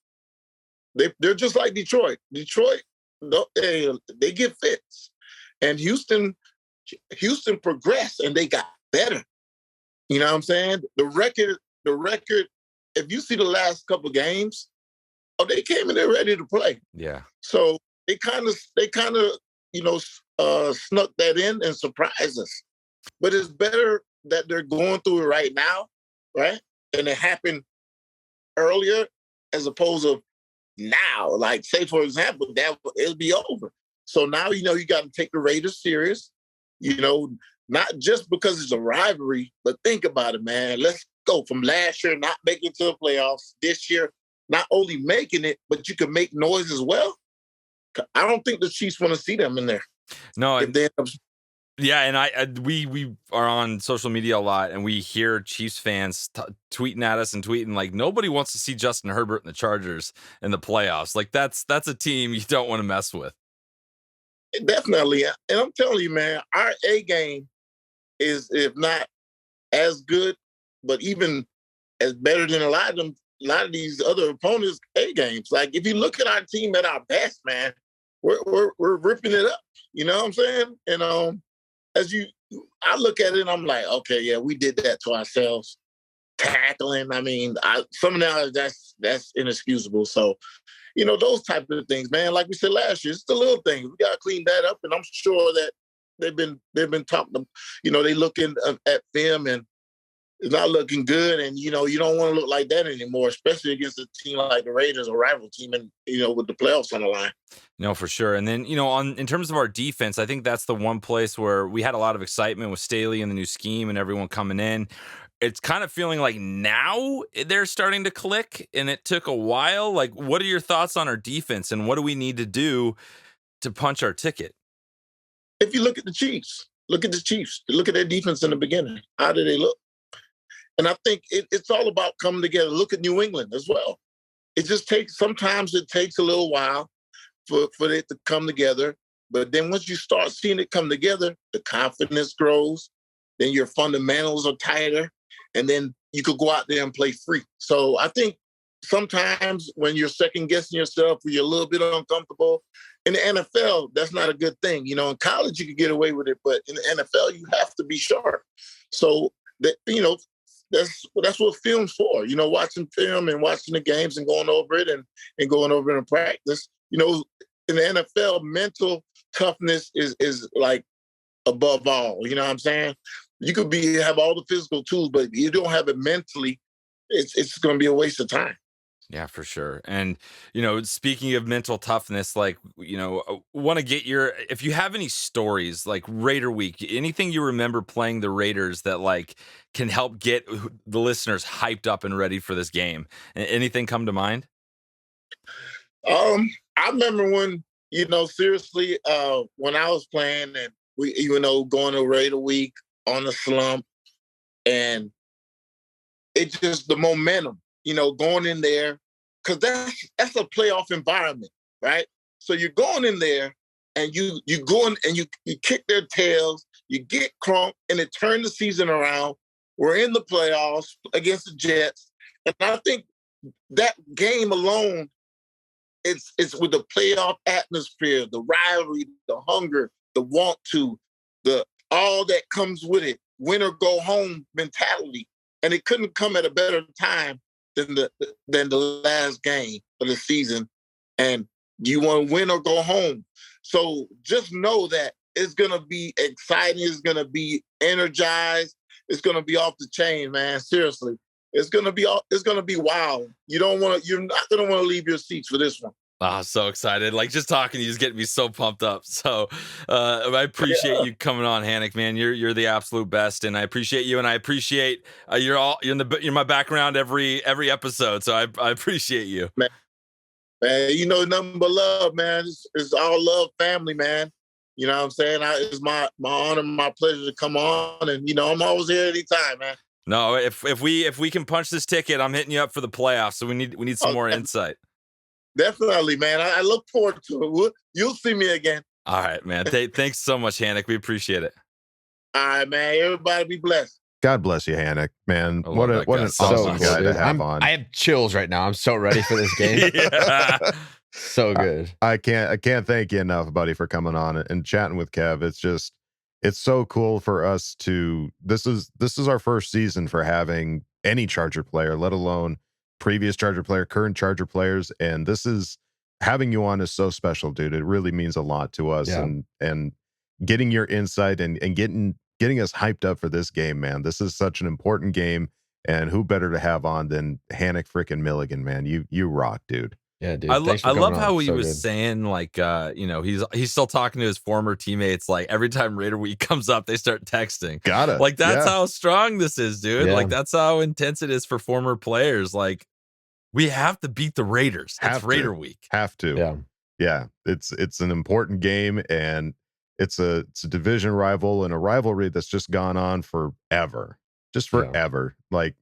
They're just like Detroit. Detroit, they get fits. And Houston progressed, and they got better. You know what I'm saying? The record, if you see the last couple games, they came in there ready to play. Yeah. So they kind of snuck that in and surprised us. But it's better that they're going through it right now, right? And it happened earlier as opposed to now. Like, say, for example, that it'll be over. So now, you got to take the Raiders serious, not just because it's a rivalry, but think about it, man. Let's go from last year not making it to the playoffs, this year not only making it, but you can make noise as well. I don't think the Chiefs want to see them in there. No, yeah, and we are on social media a lot, and we hear Chiefs fans tweeting at us and tweeting like nobody wants to see Justin Herbert and the Chargers in the playoffs. Like that's a team you don't want to mess with. Definitely, and I'm telling you, man, our A game is, if not as good, but even as better than a lot of these other opponents' A games. Like if you look at our team at our best, man, we're ripping it up. You know what I'm saying? And I look at it and I'm like, okay, yeah, we did that to ourselves. Tackling, I mean, some of that that's inexcusable. So, those type of things, man. Like we said last year, it's the little things. We got to clean that up, and I'm sure that they've been talking. They looking at film and it's not looking good, and you don't want to look like that anymore, especially against a team like the Raiders, a rival team, and with the playoffs on the line. No, for sure. And then in terms of our defense, I think that's the one place where we had a lot of excitement with Staley and the new scheme and everyone coming in. It's kind of feeling like now they're starting to click, and it took a while. Like, what are your thoughts on our defense, and what do we need to do to punch our ticket? If you look at the Chiefs, look at their defense in the beginning. How did they look? And I think it's all about coming together. Look at New England as well. Sometimes it takes a little while for it to come together. But then once you start seeing it come together, the confidence grows. Then your fundamentals are tighter. And then you could go out there and play free. So I think sometimes when you're second guessing yourself, or you're a little bit uncomfortable, in the NFL, that's not a good thing. In college, you could get away with it. But in the NFL, you have to be sharp. So that's what film's for, watching film and watching the games and going over it and going over it in practice. In the NFL, mental toughness is like above all. You know what I'm saying? You could have all the physical tools, but if you don't have it mentally, it's going to be a waste of time. Yeah, for sure. And, speaking of mental toughness, like, want to get if you have any stories like Raider Week, anything you remember playing the Raiders that like can help get the listeners hyped up and ready for this game. Anything come to mind? I remember when, seriously, when I was playing and we, going to Raider Week on the slump, and it's just the momentum, going in there, because that's a playoff environment, right? So you're going in there and you go in and you kick their tails, you get crunk, and it turned the season around. We're in the playoffs against the Jets. And I think that game alone, it's with the playoff atmosphere, the rivalry, the hunger, the want to, all that comes with it, win or go home mentality. And it couldn't come at a better time than the last game of the season. And you want to win or go home. So just know that it's going to be exciting. It's going to be energized. It's going to be off the chain, man. Seriously. It's going to be wild. You're not going to want to leave your seats for this one. Oh, so excited. Like just talking to you is getting me so pumped up. So I appreciate you coming on, Hanik, man. You're the absolute best. And I appreciate you. And I appreciate you're my background every episode. So I appreciate you. Man, nothing but love, man. It's all love, family, man. You know what I'm saying? It's my honor, my pleasure to come on. And, I'm always here anytime, man. No, if we can punch this ticket, I'm hitting you up for the playoffs. So we need some more insight. Definitely, man. I look forward to it. You'll see me again. All right, man. Thanks so much, Hanik. We appreciate it. All right, man. Everybody be blessed. God bless you, Hanik, man. What an awesome guy to have on. I have chills right now. I'm so ready for this game. So good. I can't thank you enough, buddy, for coming on and chatting with Kev. It's so cool for us to. This is our first season for having any Charger player, let alone previous Charger player, current Charger players, and this is having you on is so special, dude. It really means a lot to us, and getting your insight and getting us hyped up for this game, man. This is such an important game, and who better to have on than Hanik freaking Milligan, man. You rock, dude. Yeah, dude. I love how he was saying, like, he's still talking to his former teammates. Like, every time Raider Week comes up, they start texting. Got it. Like, that's how strong this is, dude. Yeah. Like, that's how intense it is for former players. Like, we have to beat the Raiders. It's Raider Week. Have to. Yeah. It's an important game, and it's a division rival and a rivalry that's just gone on forever. Just forever. Like,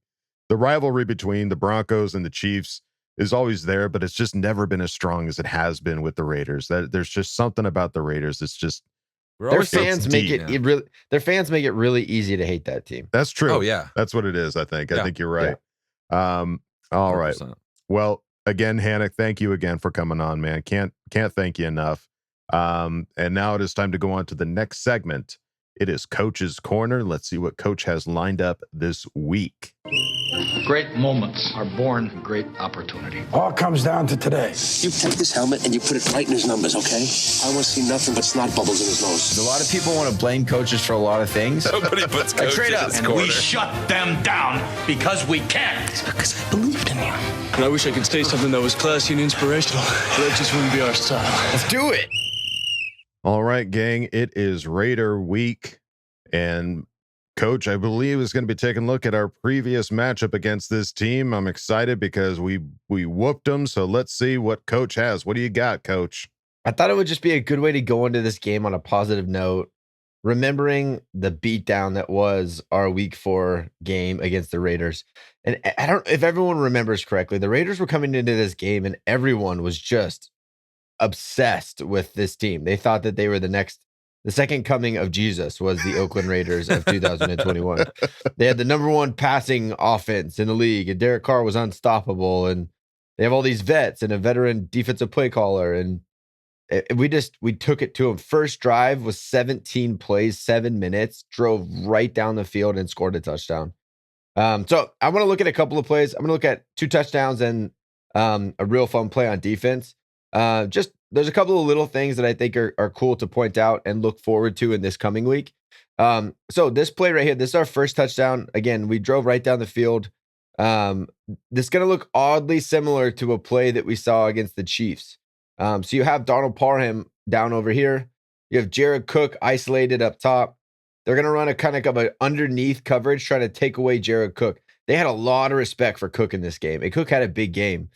the rivalry between the Broncos and the Chiefs is always there, but it's just never been as strong as it has been with the Raiders. That there's just something about the Raiders. It's just their fans make it really easy to hate that team. That's true. Oh yeah, that's what it is. I think you're right. All right. Well, again, Hanik, thank you again for coming on, man. Can't thank you enough. And now it is time to go on to the next segment. It is Coach's Corner. Let's see what Coach has lined up this week. Great moments are born from great opportunity. All comes down to today. You take this helmet and you put it right in his numbers, okay? I want to see nothing but snot bubbles in his nose. A lot of people want to blame coaches for a lot of things. Nobody puts coaches straight up, in his and corner. we shut them down because we can. It's because I believed in you. And I wish I could say something that was classy and inspirational, but that just wouldn't be our style. Let's do it. All right, gang. It is Raider Week, and Coach, I believe, is going to be taking a look at our previous matchup against this team. I'm excited because we whooped them. So let's see what Coach has. What do you got, Coach? I thought it would just be a good way to go into this game on a positive note, remembering the beatdown that was our Week 4 game against the Raiders. And I don't know if everyone remembers correctly, the Raiders were coming into this game and everyone was just obsessed with this team. They thought that they were the second coming of Jesus was the Oakland Raiders of 2021. They had the number 1 passing offense in the league, and Derek Carr was unstoppable. And they have all these vets and a veteran defensive play caller. And we took it to them. First drive was 17 plays, 7 minutes, drove right down the field and scored a touchdown. So I want to look at a couple of plays. I'm going to look at 2 touchdowns and a real fun play on defense. There's a couple of little things that I think are cool to point out and look forward to in this coming week. So this play right here, this is our first touchdown. Again, we drove right down the field. This is going to look oddly similar to a play that we saw against the Chiefs. So you have Donald Parham down over here. You have Jared Cook isolated up top. They're going to run a kind of an underneath coverage, trying to take away Jared Cook. They had a lot of respect for Cook in this game, and Cook had a big game.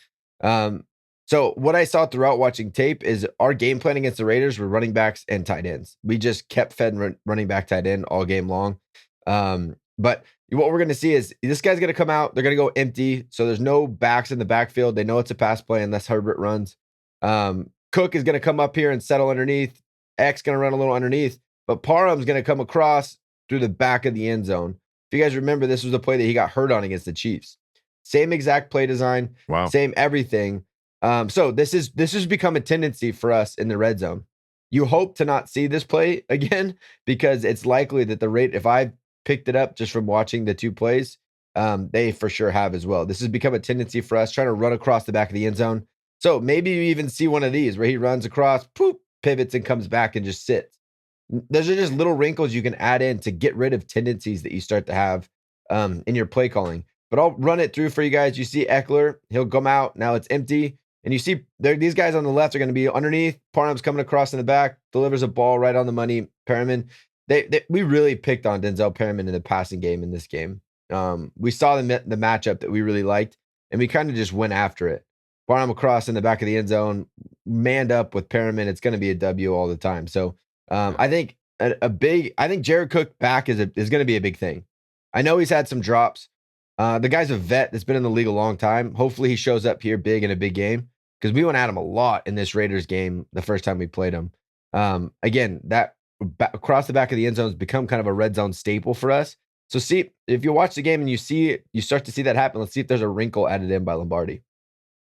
So what I saw throughout watching tape is our game plan against the Raiders were running backs and tight ends. We just kept fed running back, tight end all game long. But what we're going to see is this guy's going to come out. They're going to go empty. So there's no backs in the backfield. They know it's a pass play unless Herbert runs. Cook is going to come up here and settle underneath. X going to run a little underneath. But Parham's going to come across through the back of the end zone. If you guys remember, this was the play that he got hurt on against the Chiefs. Same exact play design. Wow. Same everything. So this has become a tendency for us in the red zone. You hope to not see this play again because it's likely that if I picked it up just from watching the 2 plays, they for sure have as well. This has become a tendency for us trying to run across the back of the end zone. So maybe you even see one of these where he runs across, poop, pivots and comes back and just sits. Those are just little wrinkles you can add in to get rid of tendencies that you start to have in your play calling. But I'll run it through for you guys. You see Eckler, he'll come out. Now it's empty. And you see these guys on the left are going to be underneath. Parham's coming across in the back, delivers a ball right on the money. Perriman, we really picked on Denzel Perriman in the passing game in this game. We saw the matchup that we really liked, and we kind of just went after it. Parham across in the back of the end zone, manned up with Perriman. It's going to be a W all the time. So I think I think Jared Cook back is going to be a big thing. I know he's had some drops. The guy's a vet that's been in the league a long time. Hopefully he shows up here big in a big game. Because we went at him a lot in this Raiders game the first time we played him. Again, that across the back of the end zone has become kind of a red zone staple for us. So see, if you watch the game and you start to see that happen, let's see if there's a wrinkle added in by Lombardi.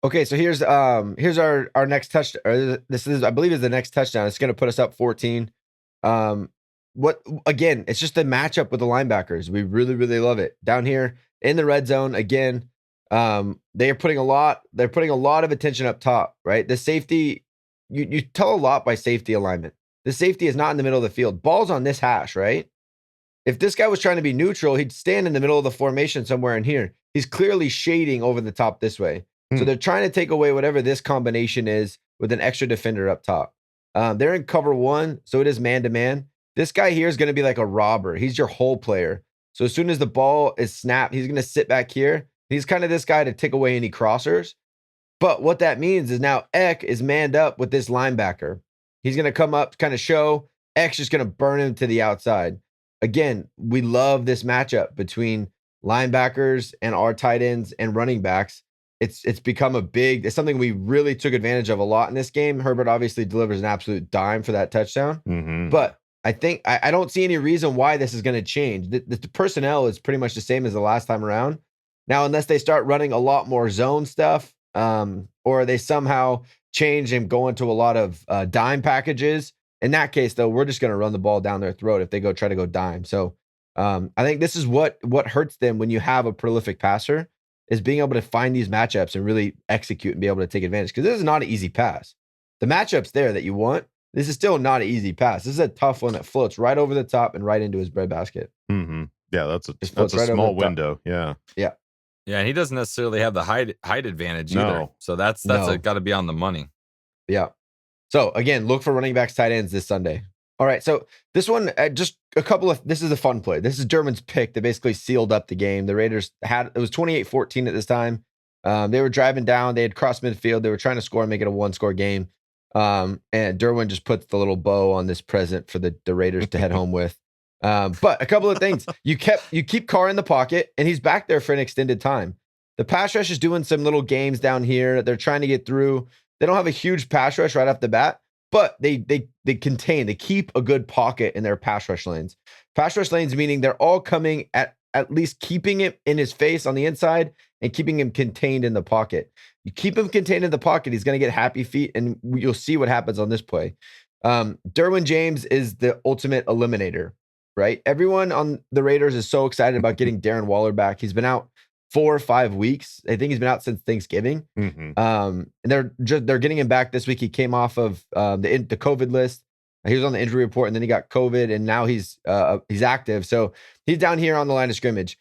Okay, so here's our next touchdown. This is, I believe, is the next touchdown. It's going to put us up 14. It's just the matchup with the linebackers. We really, really love it. Down here in the red zone, again, They're putting a lot of attention up top, right? The safety, you tell a lot by safety alignment. The safety is not in the middle of the field. Ball's on this hash, right? If this guy was trying to be neutral, he'd stand in the middle of the formation somewhere in here. He's clearly shading over the top this way. So they're trying to take away whatever this combination is with an extra defender up top. They're in cover 1, so it is man-to-man. This guy here is going to be like a robber. He's your hole player. So as soon as the ball is snapped, he's going to sit back here. He's kind of this guy to take away any crossers. But what that means is now Eck is manned up with this linebacker. He's going to come up, kind of show. Eck's just going to burn him to the outside. Again, we love this matchup between linebackers and our tight ends and running backs. It's become it's something we really took advantage of a lot in this game. Herbert obviously delivers an absolute dime for that touchdown. But I think I don't see any reason why this is going to change. The personnel is pretty much the same as the last time around. Now, unless they start running a lot more zone stuff, or they somehow change and go into a lot of dime packages. In that case, though, we're just going to run the ball down their throat if they try to go dime. So I think this is what hurts them when you have a prolific passer, is being able to find these matchups and really execute and be able to take advantage. Because this is not an easy pass. The matchups there that you want, this is still not an easy pass. This is a tough one that floats right over the top and right into his breadbasket. Yeah, that's a small window. Yeah. Yeah. Yeah, and he doesn't necessarily have the height advantage either. So that's got to be on the money. Yeah. So again, look for running backs, tight ends this Sunday. All right. So this one, this is a fun play. This is Derwin's pick that basically sealed up the game. The Raiders it was 28-14 at this time. They were driving down. They had crossed midfield. They were trying to score and make it a 1-score game. And Derwin just puts the little bow on this present for the Raiders to head home with. But a couple of things. You keep Carr in the pocket, and he's back there for an extended time. The pass rush is doing some little games down here. They're trying to get through. They don't have a huge pass rush right off the bat, but they keep a good pocket in their pass rush lanes. Pass rush lanes meaning they're all coming at least keeping it in his face on the inside and keeping him contained in the pocket. You keep him contained in the pocket, he's going to get happy feet, and you'll see what happens on this play. Derwin James is the ultimate eliminator, right? Everyone on the Raiders is so excited about getting Darren Waller back. He's been out 4 or 5 weeks. I think he's been out since Thanksgiving. And they're getting him back this week. He came off of the COVID list. He was on the injury report, and then he got COVID, and now he's active. So he's down here on the line of scrimmage.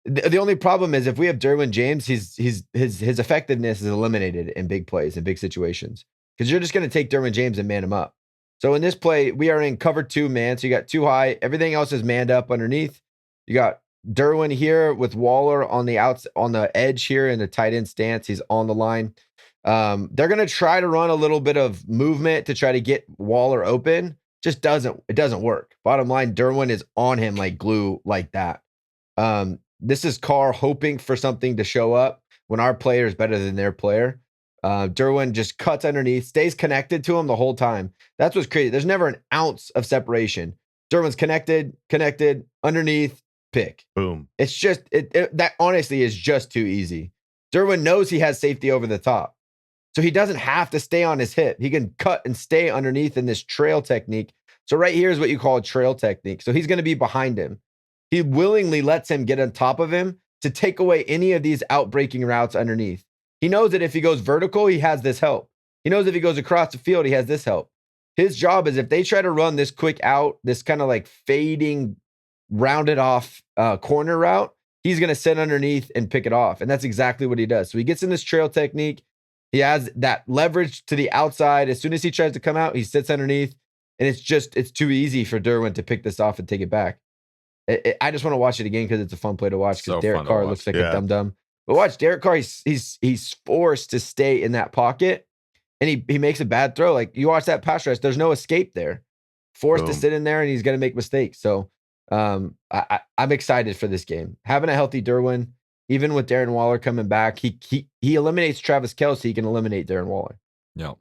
The only problem is if we have Derwin James, his effectiveness is eliminated in big plays and big situations, because you're just going to take Derwin James and man him up. So in this play, we are in cover 2 man. So you got 2 high. Everything else is manned up underneath. You got Derwin here with Waller on the edge here in the tight end stance. He's on the line. They're going to try to run a little bit of movement to try to get Waller open. It doesn't work. Bottom line, Derwin is on him like glue like that. This is Carr hoping for something to show up when our player is better than their player. Derwin just cuts underneath, stays connected to him the whole time. That's what's crazy. There's never an ounce of separation. Derwin's connected, underneath, pick. Boom. It's just, that honestly is just too easy. Derwin knows he has safety over the top. So he doesn't have to stay on his hip. He can cut and stay underneath in this trail technique. So right here is what you call a trail technique. So he's going to be behind him. He willingly lets him get on top of him to take away any of these outbreaking routes underneath. He knows that if he goes vertical, he has this help. He knows if he goes across the field, he has this help. His job is if they try to run this quick out, this kind of like fading, rounded off corner route, he's going to sit underneath and pick it off. And that's exactly what he does. So he gets in this trail technique. He has that leverage to the outside. As soon as he tries to come out, he sits underneath. And it's too easy for Derwin to pick this off and take it back. I just want to watch it again because it's a fun play to watch, because So Derek Carr looks like a dum-dum. But watch, Derek Carr, he's forced to stay in that pocket, and he makes a bad throw. Like, you watch that pass rush, there's no escape there. Forced to sit in there, and he's going to make mistakes. So I'm excited for this game. Having a healthy Derwin, even with Darren Waller coming back, he eliminates Travis Kelce. He can eliminate Darren Waller. Yeah.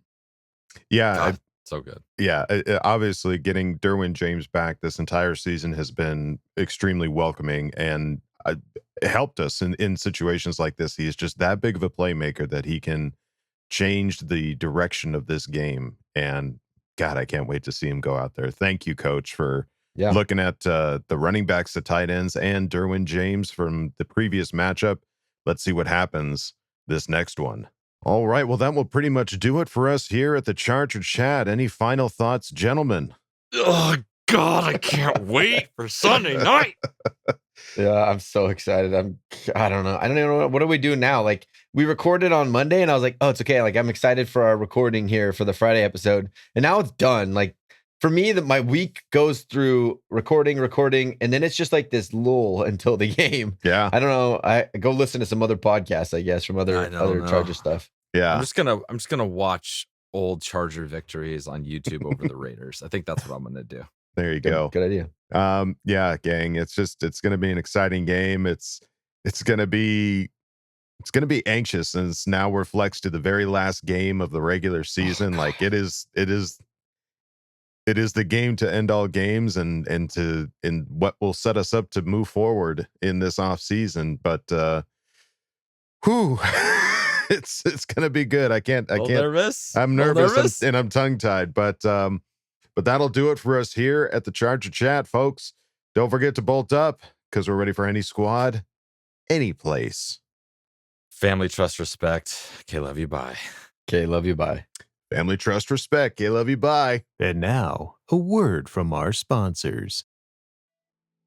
Yeah. God, so good. Yeah. Obviously, getting Derwin James back this entire season has been extremely welcoming, and it helped us in situations like this. He is just that big of a playmaker that he can change the direction of this game. And God, I can't wait to see him go out there. Thank you, Coach, for looking at the running backs, the tight ends, and Derwin James from the previous matchup. let's see what happens this next one. All right, well, that will pretty much do it for us here at the Charger Chat. Any final thoughts, gentlemen? Oh, God, I can't wait for Sunday night. Yeah, I'm so excited. I don't know. I don't even know. What do we do now? Like, we recorded on Monday and I was like, oh, it's okay. Like, I'm excited for our recording here for the Friday episode. And now it's done. Like, for me, my week goes through recording, and then it's just like this lull until the game. Yeah. I don't know. I go listen to some other podcasts, I guess, from other Charger stuff. Yeah. I'm just gonna watch old Charger victories on YouTube over the Raiders. I think that's what I'm gonna do. There you go. Good idea. Yeah, gang. It's going to be an exciting game. It's going to be anxious, since now we're flexed to the very last game of the regular season. Like it is the game to end all games and what will set us up to move forward in this off season. But it's going to be good. I can't nervous. I'm nervous and I'm tongue tied, but that'll do it for us here at the Charger Chat, folks. Don't forget to bolt up, because we're ready for any squad, any place. Family, trust, respect. Okay, love you. Bye. Okay, love you. Bye. Family, trust, respect. Okay, love you. Bye. And now, a word from our sponsors.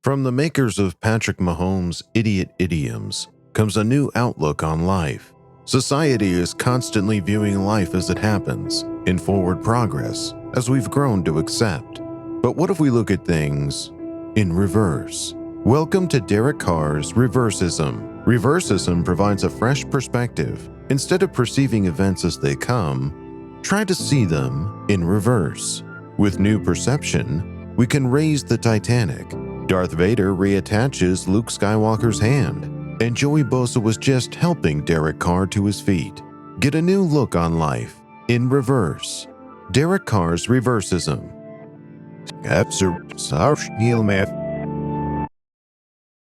From the makers of Patrick Mahomes' Idiot Idioms comes a new outlook on life. Society is constantly viewing life as it happens, in forward progress, as we've grown to accept. But what if we look at things in reverse? Welcome to Derek Carr's Reversism. Reversism provides a fresh perspective. Instead of perceiving events as they come, try to see them in reverse. With new perception, we can raise the Titanic. Darth Vader reattaches Luke Skywalker's hand, and Joey Bosa was just helping Derek Carr to his feet. Get a new look on life in reverse. Derek Carr's Reversism. Absolutely.